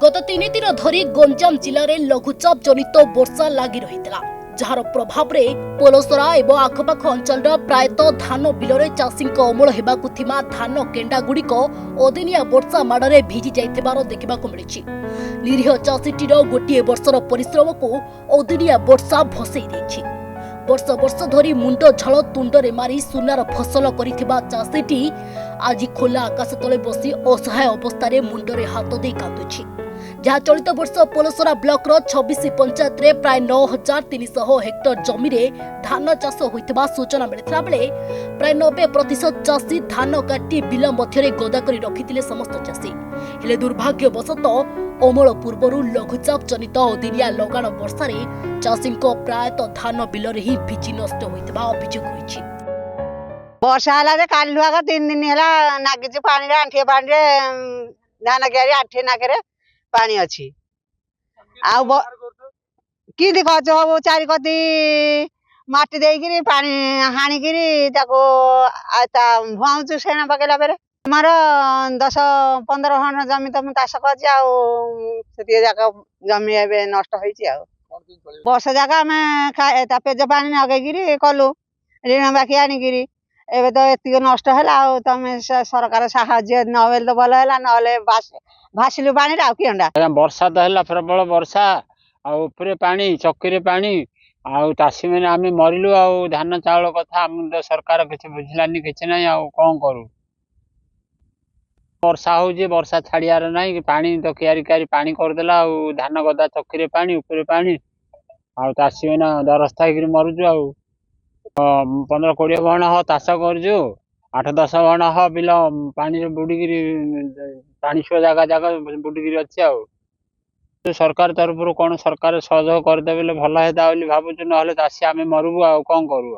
गत 3 दिन धरी गंजाम जिले में लघुचाप जनित वर्षा लगी रही जार प्रभाव में पोलसरा और आखपाख अंचल प्रायतः धान बिल चाषी अमल होगा धान केंडा गुड़िक अदिनिया वर्षा माड़े भिजी जाइथिबार देखा मिली। निरीह चाषीटीर गोटे वर्षर परिश्रम को अदिनिया वर्षा भसई देछि। वर्ष वर्ष धरी मुंड झल तुंडरे मारी सुनार फसल करिथिबा चाषीटी आज खोला आकाश तले बसी असहाय अवस्था मुंडरे हाथ दे कांदुछि। जहाँ चलित वर्ष पोलसरा ब्लॉक 26 पंचायत रे प्राय 9300 हेक्टर जमी रे धान चाष होइतबा सूचना मिलिथिला बेले प्राय 90% चाषी धान काटी बिल मध्यरे गदा करी रखिथिले समस्त चाषी। हेले दुर्भाग्यवशतः अमल पूर्वरु लघुचाप जनित अदिनिया लगाण वर्षा चाषी प्रायतः धान बिल रे ही भिजी नष्ट होइतबा अभियोग होइछि। वर्षा हला कालुआ 3 दिन हला नागिछि पानी रे आंठे पानी रे धान क्यारी आंठे नाकरे पानी अच्छी कि गज हम चारि कति माटी देकिरी पानी हाणिकी भुआऊँ सेना पकेला बेले आमर 10-15 खंड जमी तो चाष कर जमी ए नष्ट वर्ष जाक आम पेज पानी नगेकी कलु ऋण बाकी आनिकी एबे तो एति नष्ट है तमें सरकार साहाय्य नबेल तो भल है ना भासिलु पानी किंडा वर्षा तो है प्रबल वर्षा आउे पानी चक्की पानी चाषी मैंने आम मरलु धान चाउल कथा आम तो सरकार किसी बुझलानी कि ना कौन करू। वर्षा हो वर्षा छाड़ियार ना पानी तो क्यारी क्यारी पानी करदेला धान गदा चक्की पानी उपरे पानी चाषी मैंने दरस्थ हो मरुचु 15-20 भण ह चाष कर 8-10 भण ह बिल पानी बुड़िक पानी छुआ जगह जगह बुड़िक अच्छे सरकार तरफ कौन सरकार सहयोग करदे भल है भावुँ ना चाषी आम मरबू कौन करू।